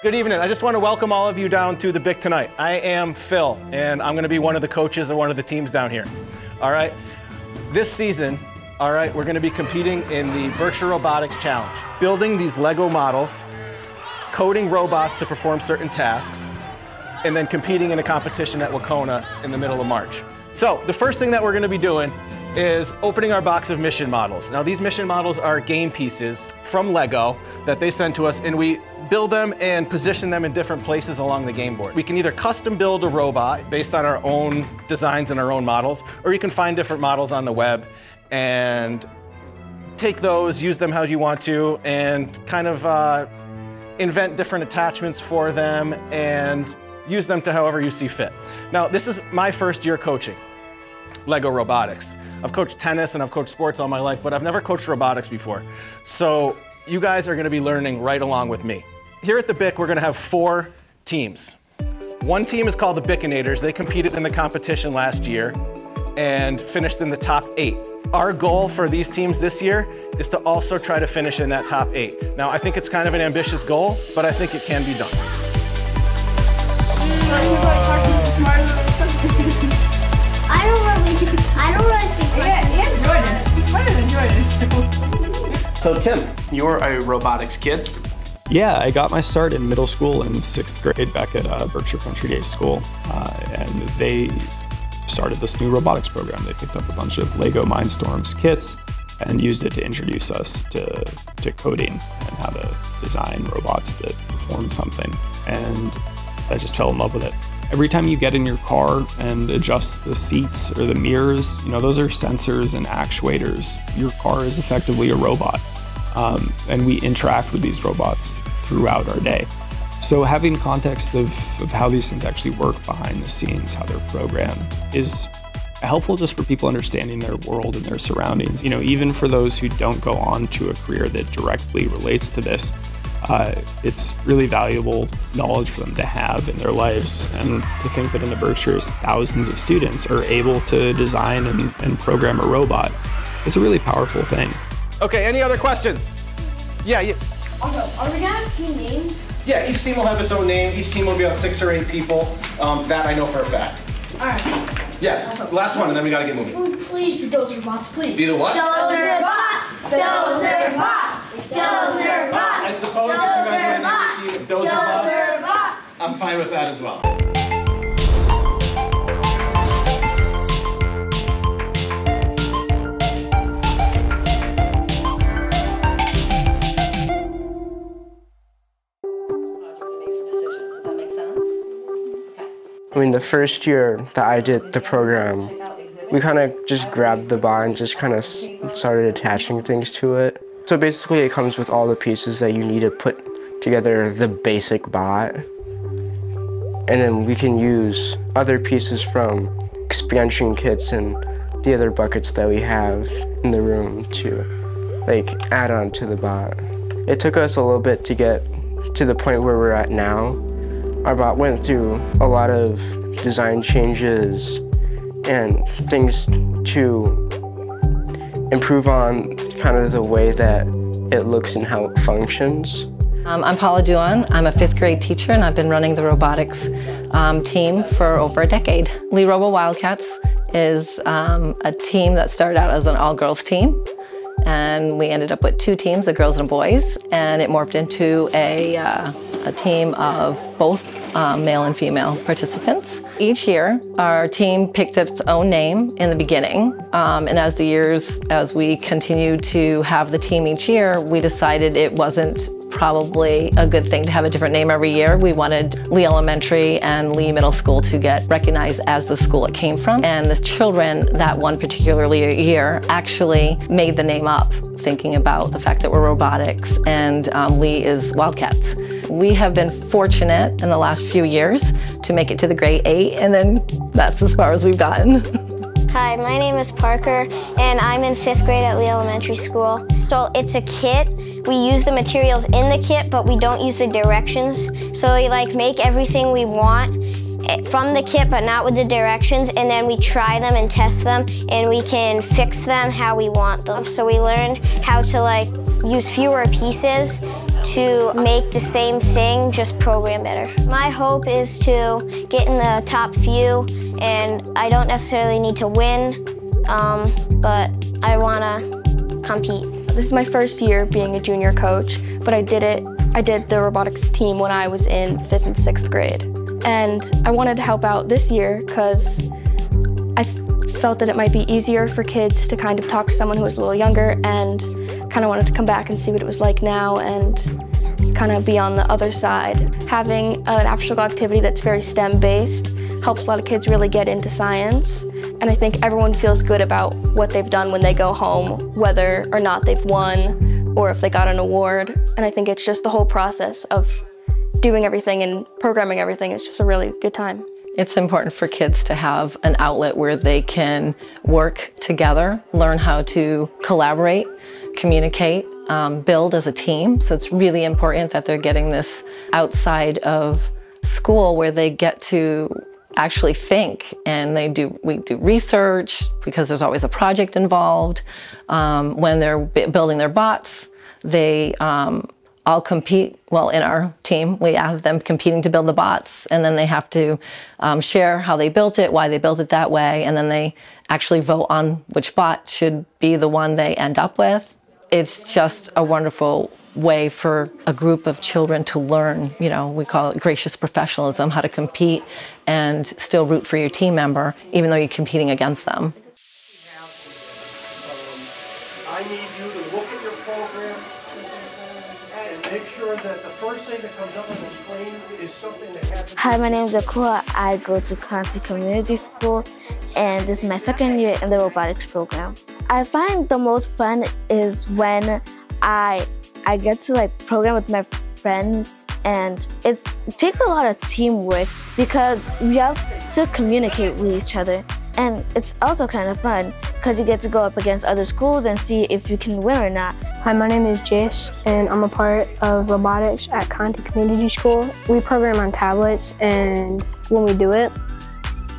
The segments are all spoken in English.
Good evening. I just want to welcome all of you down to the BIC tonight. I am Phil, and I'm going to be one of the coaches of one of the teams down here. All right. This season, all right, we're going to be competing in the Berkshire Robotics Challenge. Building these Lego models, coding robots to perform certain tasks, and then competing in a competition at Wacona in the middle of March. So the first thing that we're going to be doing is opening our box of mission models. Now these mission models are game pieces from Lego that they send to us, and we build them and position them in different places along the game board. We can either custom build a robot based on our own designs and our own models, or you can find different models on the web and take those, use them how you want to, and kind of invent different attachments for them and use them to however you see fit. Now, this is my first year coaching Lego Robotics. I've coached tennis and I've coached sports all my life, but I've never coached robotics before. So you guys are gonna be learning right along with me. Here at the BIC, we're gonna have 4 teams. One team is called the BICinators. They competed in the competition last year and finished in the top 8. Our goal for these teams this year is to also try to finish in that top 8. Now, I think it's kind of an ambitious goal, but I think it can be done. I don't really think. Yeah, enjoyed it. So Tim, you're a robotics kid. Yeah, I got my start in middle school in 6th grade back at Berkshire Country Day School, and they started this new robotics program. They picked up a bunch of Lego Mindstorms kits and used it to introduce us to coding and how to design robots that perform something. And I just fell in love with it. Every time you get in your car and adjust the seats or the mirrors, you know, those are sensors and actuators. Your car is effectively a robot. And we interact with these robots throughout our day. So having context of how these things actually work behind the scenes, how they're programmed, is helpful just for people understanding their world and their surroundings. You know, even for those who don't go on to a career that directly relates to this, it's really valuable knowledge for them to have in their lives. And to think that in the Berkshires, thousands of students are able to design and program a robot is a really powerful thing. Okay, any other questions? Yeah. Are we gonna have team names? Yeah, each team will have its own name. Each team will be on 6 or 8 people. That I know for a fact. All right. Yeah, last one, and then we gotta get moving. Oh, please be Dozer bots, please. Be the what? Dozer bots! Dozer bots! Dozer bots! I suppose if you guys want to name your team Dozer bots, I'm fine with that as well. I mean, the first year that I did the program, we kind of just grabbed the bot and just kind of started attaching things to it. So basically it comes with all the pieces that you need to put together the basic bot. And then we can use other pieces from expansion kits and the other buckets that we have in the room to like add on to the bot. It took us a little bit to get to the point where we're at now. Our bot went through a lot of design changes and things to improve on kind of the way that it looks and how it functions. I'm Paula Duan. I'm a 5th grade teacher, and I've been running the robotics team for over a decade. Lee Robo Wildcats is a team that started out as an all-girls team, and we ended up with 2 teams, a girls and a boys, and it morphed into a team of both male and female participants. Each year, our team picked its own name in the beginning, and as we continued to have the team each year, we decided it wasn't probably a good thing to have a different name every year. We wanted Lee Elementary and Lee Middle School to get recognized as the school it came from, and the children that one particular year actually made the name up, thinking about the fact that we're robotics and Lee is Wildcats. We have been fortunate in the last few years to make it to the grade 8, and then that's as far as we've gotten. Hi, my name is Parker, and I'm in 5th grade at Lee Elementary School. So it's a kit. We use the materials in the kit, but we don't use the directions. So we make everything we want, from the kit, but not with the directions, and then we try them and test them, and we can fix them how we want them. So we learned how to like use fewer pieces to make the same thing, just program better. My hope is to get in the top few, and I don't necessarily need to win, but I want to compete. This is my first year being a junior coach, but I did the robotics team when I was in 5th and 6th grade. And I wanted to help out this year because I felt that it might be easier for kids to kind of talk to someone who was a little younger, and kind of wanted to come back and see what it was like now and kind of be on the other side. Having an after-school activity that's very STEM-based helps a lot of kids really get into science. And I think everyone feels good about what they've done when they go home, whether or not they've won or if they got an award. And I think it's just the whole process of doing everything and programming everything. It's just a really good time. It's important for kids to have an outlet where they can work together, learn how to collaborate, communicate, build as a team. So it's really important that they're getting this outside of school where they get to actually think, and we do research because there's always a project involved. When they're building their bots, they all compete. Well, in our team, we have them competing to build the bots, and then they have to share how they built it, why they built it that way, and then they actually vote on which bot should be the one they end up with. It's just a wonderful way for a group of children to learn, we call it gracious professionalism, how to compete and still root for your team member, even though you're competing against them. I need you to look at your program and make sure that the first thing that comes up on the screen is something that happens. Hi, my name is Akua. I go to County Community School, and this is my second year in the robotics program. I find the most fun is when I get to program with my friends, and it takes a lot of teamwork because we have to communicate with each other. And it's also kind of fun because you get to go up against other schools and see if you can win or not. Hi, my name is Jace, and I'm a part of robotics at County Community School. We program on tablets, and when we do it,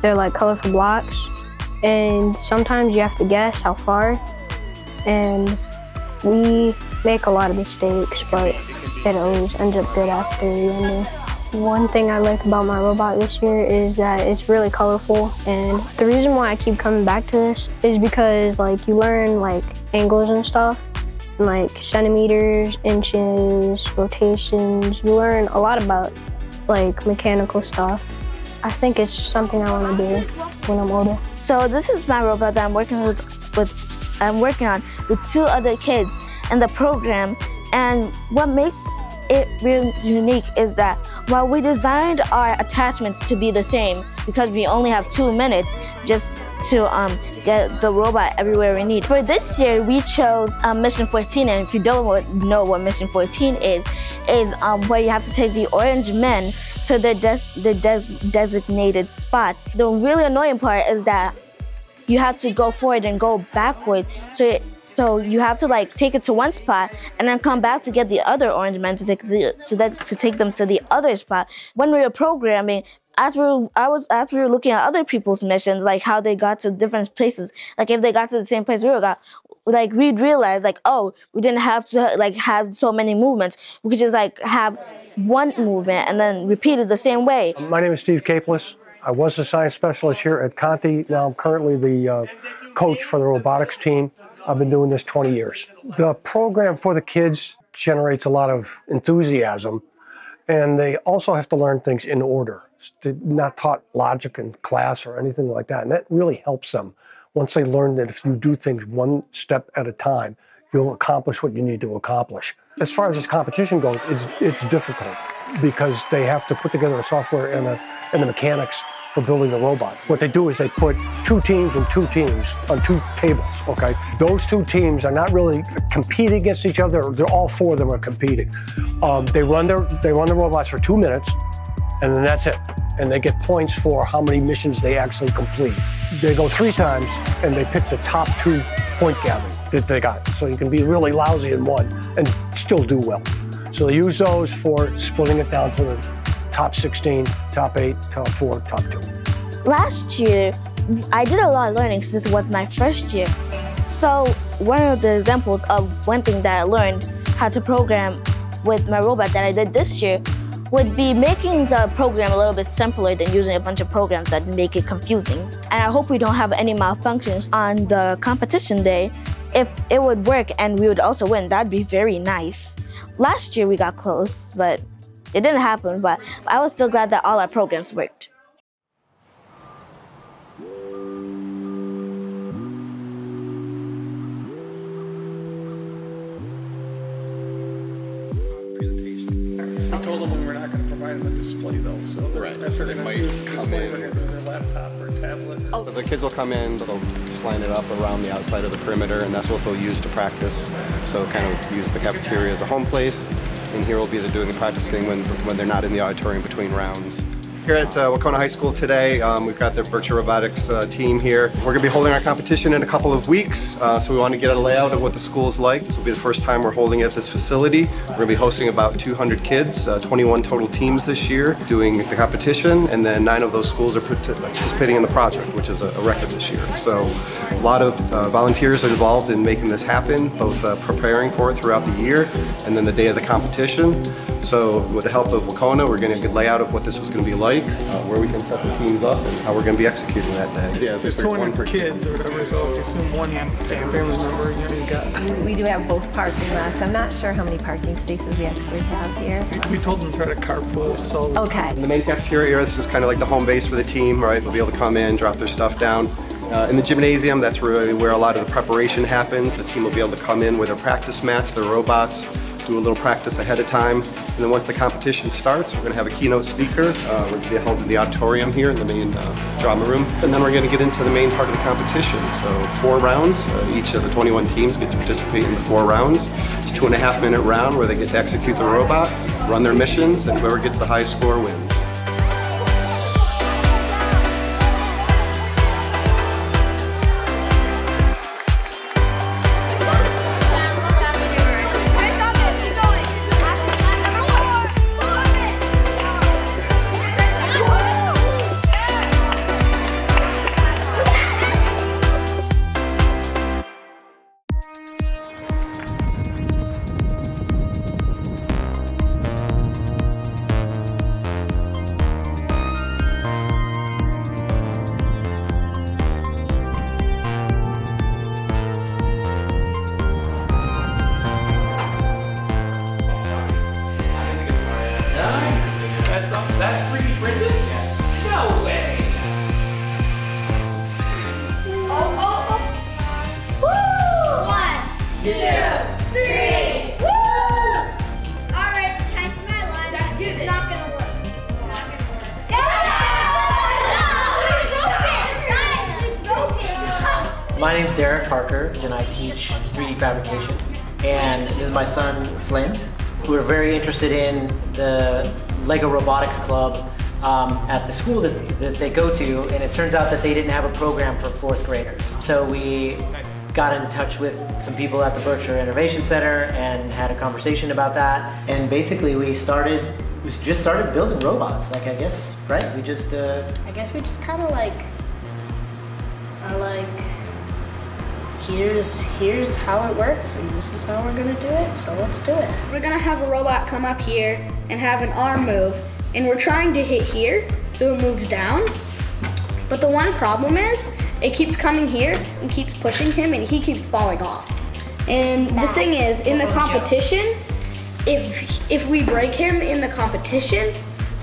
they're like colorful blocks. And sometimes you have to guess how far, and we make a lot of mistakes, but it always ends up good after the ending. One thing I like about my robot this year is that it's really colorful, and the reason why I keep coming back to this is because you learn angles and stuff, and centimeters, inches, rotations. You learn a lot about mechanical stuff. I think it's something I want to do when I'm older. So this is my robot that I'm working on with 2 other kids in the program, and what makes it really unique is that while we designed our attachments to be the same, because we only have 2 minutes just to get the robot everywhere we need. For this year, we chose Mission 14, and if you don't know what Mission 14 is where you have to take the orange men to their designated spots. The really annoying part is that you have to go forward and go backward. So you have to take it to one spot and then come back to get the other orange men to take them to the other spot. When we were programming, as we were looking at other people's missions, how they got to different places, if they got to the same place we'd realize oh, we didn't have to have so many movements. We could just have one movement and then repeat it the same way. My name is Steve Capeless. I was a science specialist here at Conti. Now I'm currently the coach for the robotics team. I've been doing this 20 years. The program for the kids generates a lot of enthusiasm, and they also have to learn things in order. They're not taught logic in class or anything like that, and that really helps them once they learn that if you do things one step at a time, you'll accomplish what you need to accomplish. As far as this competition goes, it's difficult because they have to put together a software and the mechanics for building the robot. What they do is they put 2 teams and 2 teams on 2 tables, okay? Those 2 teams are not really competing against each other. They're all 4 of them are competing. They run the robots for 2 minutes, and then that's it. And they get points for how many missions they actually complete. They go 3 times, and they pick the top 2 point gathering that they got. So you can be really lousy in one and still do well. So they use those for splitting it down to the top 16, top 8, top 4, top 2. Last year, I did a lot of learning since it was my first year. So one of the examples of one thing that I learned how to program with my robot that I did this year would be making the program a little bit simpler than using a bunch of programs that make it confusing. And I hope we don't have any malfunctions on the competition day. If it would work and we would also win, that'd be very nice. Last year we got close, but it didn't happen, but I was still glad that all our programs worked. I told them we were not going to provide them a display though, so that's what they might display when they're doing their laptop or tablet. So the kids will come in, they'll just line it up around the outside of the perimeter, and that's what they'll use to practice. So kind of use the cafeteria as a home place, and here will be doing the practicing when they're not in the auditorium between rounds. Here at Wacona High School today, we've got the Berkshire Robotics team here. We're going to be holding our competition in a couple of weeks, so we want to get a layout of what the school's like. This will be the first time we're holding it at this facility. We're going to be hosting about 200 kids, 21 total teams this year doing the competition, and then 9 of those schools are participating in the project, which is a record this year. So a lot of volunteers are involved in making this happen, both preparing for it throughout the year and then the day of the competition. So with the help of Wacona, we're going to get a layout of what this was going to be like, where we can set the teams up, and how we're going to be executing that day. Yeah, there's 200 kids or whatever, so if you assume one family member, you got... We do have both parking lots. I'm not sure how many parking spaces we actually have here. We told them to try to carpool, so... Okay. In the main cafeteria area, this is kind of like the home base for the team, right? They'll be able to come in, drop their stuff down. In the gymnasium, that's really where a lot of the preparation happens. The team will be able to come in with their practice mats, their robots, do a little practice ahead of time. And then once the competition starts, we're going to have a keynote speaker. We're going to be held in the auditorium here in the main drama room. And then we're going to get into the main part of the competition. So 4 rounds. Each of the 21 teams get to participate in the 4 rounds. It's a 2.5-minute round where they get to execute the robot, run their missions, and whoever gets the high score wins. That's 3D printed? No way! Oh. Woo! 1, 2, 3. Woo! Alright, time for my line. Dude, it's not gonna work. My name's Derek Parker, and I teach 3D fabrication. And this is my son, Flint. We're very interested in the Lego Robotics Club at the school that they go to, and it turns out that they didn't have a program for 4th graders. So we got in touch with some people at the Berkshire Innovation Center and had a conversation about that. And basically we just started building robots. Like, I guess, right? I guess we just kind of here's how it works, and this is how we're gonna do it, so let's do it. We're gonna have a robot come up here and have an arm move, and we're trying to hit here, so it moves down. But the one problem is, it keeps coming here and keeps pushing him, and he keeps falling off. And the thing is, in the competition, if we break him in the competition,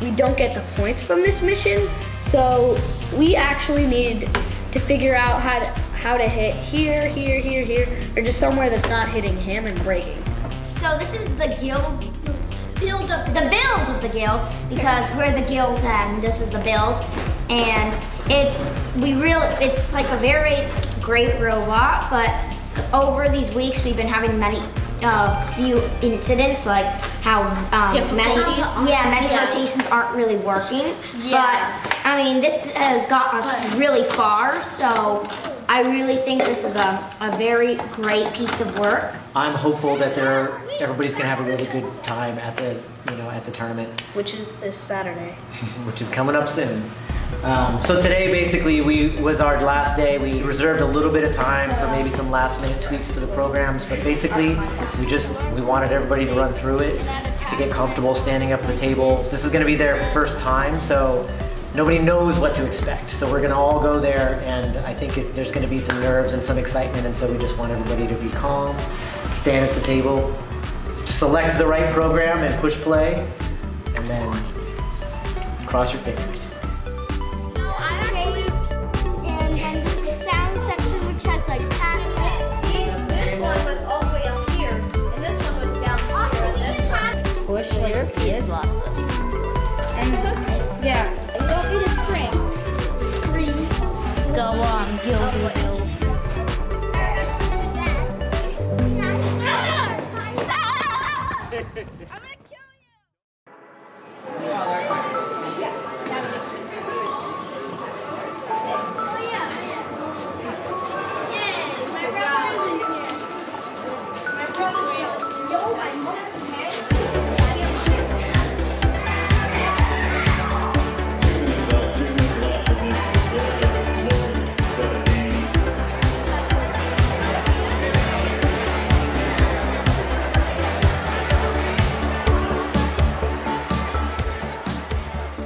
we don't get the points from this mission. So we actually need to figure out how to hit here, or just somewhere that's not hitting him and breaking. So this is the build of the guild, because we're the guild and this is the build, and it's like a very great robot, but over these weeks we've been having many few incidents, like how many rotations aren't really working. Yeah. But I mean, this has got us really far, so I really think this is a very great piece of work. I'm hopeful that everybody's gonna have a really good time at the at the tournament, Which is this Saturday. which is coming up soon. So today basically was our last day. We reserved a little bit of time for maybe some last minute tweaks to the programs, but basically we wanted everybody to run through it to get comfortable standing up at the table. This is gonna be their first time, so nobody knows what to expect. So we're gonna all go there, and I think there's gonna be some nerves and some excitement, and so we just want everybody to be calm, stand at the table, select the right program and push play, and then cross your fingers. And there's the sound section which has like This one was all the way up here, and this one was down here, and this one. Push your kids. And Yeah. don't be the spring. 3. Go on, go.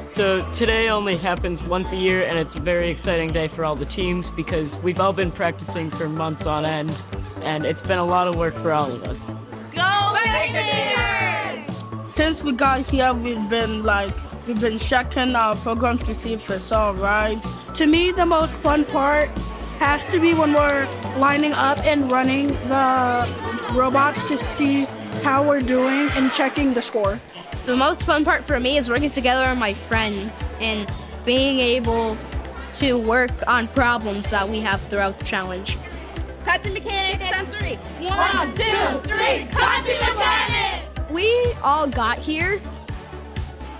So today only happens once a year, and it's a very exciting day for all the teams because we've all been practicing for months on end, and it's been a lot of work for all of us. Go Buccaneers! Since we got here, we've been checking our programs to see if it's all right. To me, the most fun part has to be when we're lining up and running the robots to see how we're doing and checking the score. The most fun part for me is working together with my friends and being able to work on problems that we have throughout the challenge. Cut the mechanics on 3. 1, 2, 3, cut the mechanics! We all got here,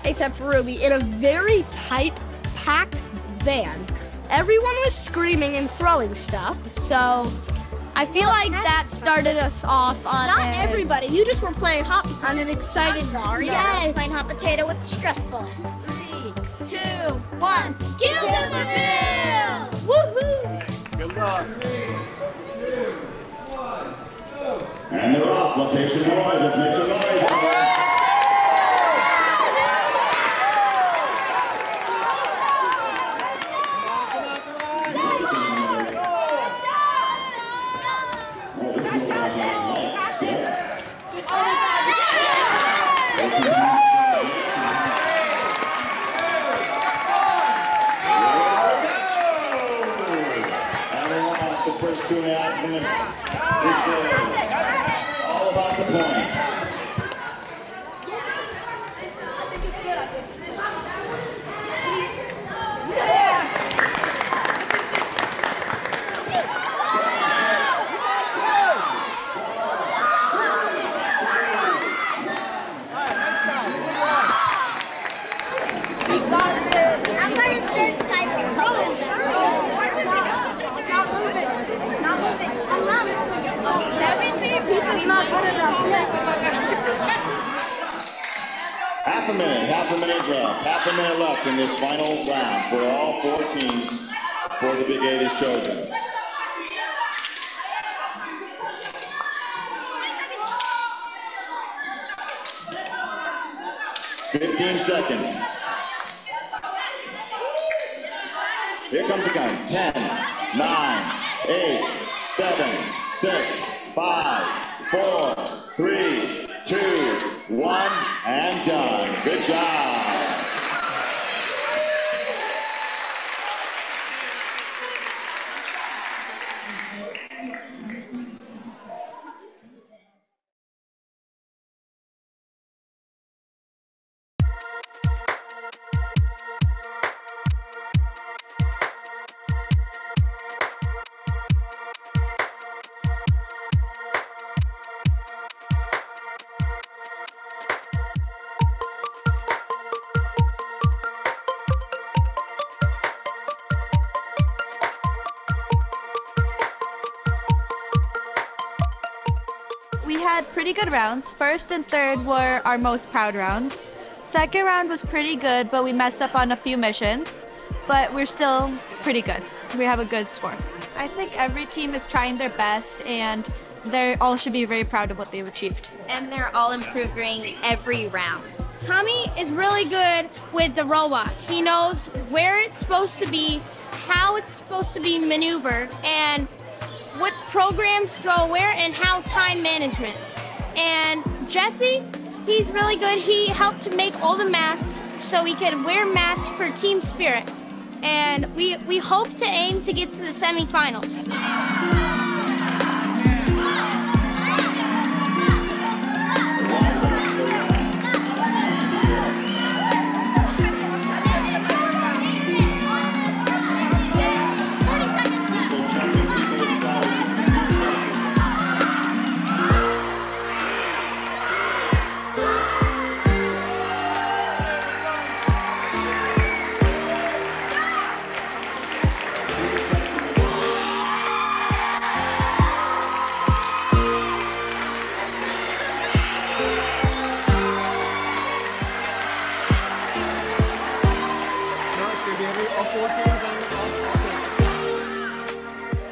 except for Ruby, in a very tight, packed van. Everyone was screaming and throwing stuff, so I feel like that started us off on Not everybody. You just were playing hot potato. on an excited Sorry, yes. playing hot potato with the stress ball. 3, 2, 1, Give them the bill! woohoo! Good luck. And they're off. Let's take some noise. Let's make some noise. The first 2.5 minutes is all about the points. I'm going to start cycling. Not moving. Pizza's not good enough. Half a minute left. Half a minute left in this final round for all 4 teams before the Big 8 is chosen. $15 seconds. Here comes the count. 10, 9, 8, 7, 6, 5, 4, 3, 2, 1, and done. Good job. had pretty good rounds. First and third were our most proud rounds. Second round was pretty good, but we messed up on a few missions. But we're still pretty good. We have a good score. I think every team is trying their best, and they all should be very proud of what they've achieved. And they're all improving every round. Tommy is really good with the robot. He knows where it's supposed to be, how it's supposed to be maneuvered, and what programs go where, and how time management. And Jesse, he's really good. He helped to make all the masks so we can wear masks for team spirit. And we hope to aim to get to the semifinals.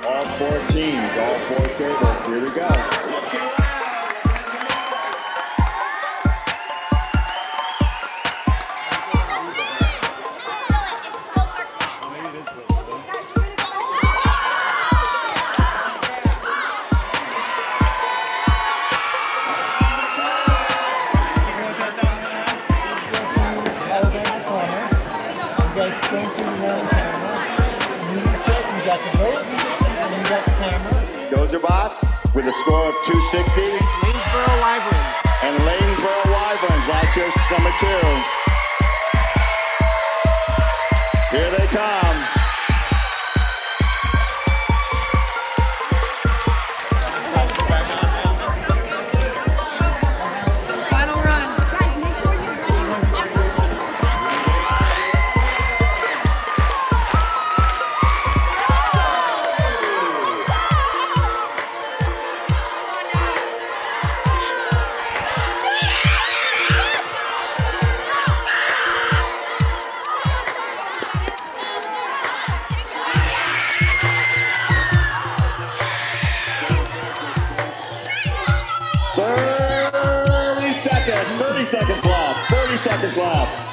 All four teams, all four tables. Here we go. Dozer Bots with a score of 260. It's Lanesboro Wyverns. And Lanesboro Wyverns, last year's number 2. Here they come. Final run. Guys, make sure you see 30 seconds left. 40 seconds left.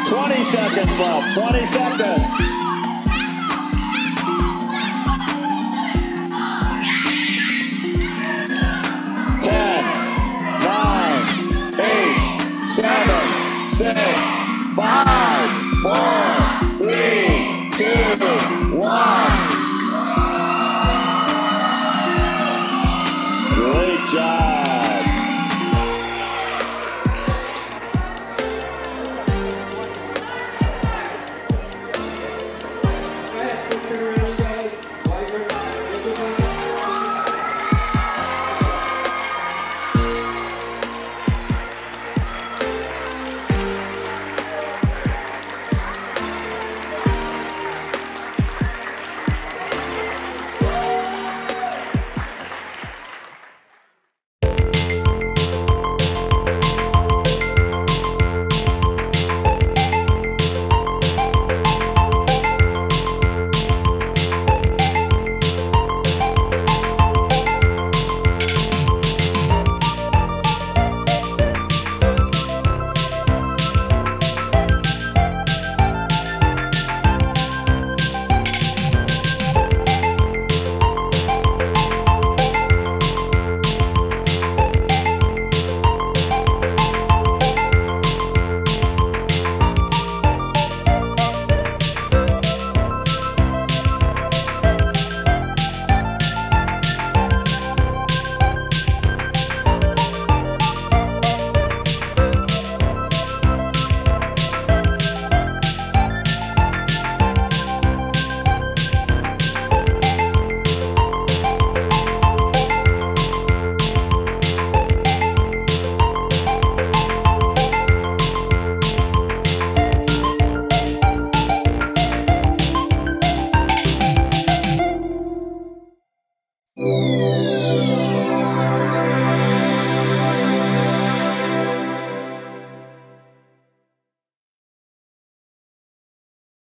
$20 seconds left. 20 seconds.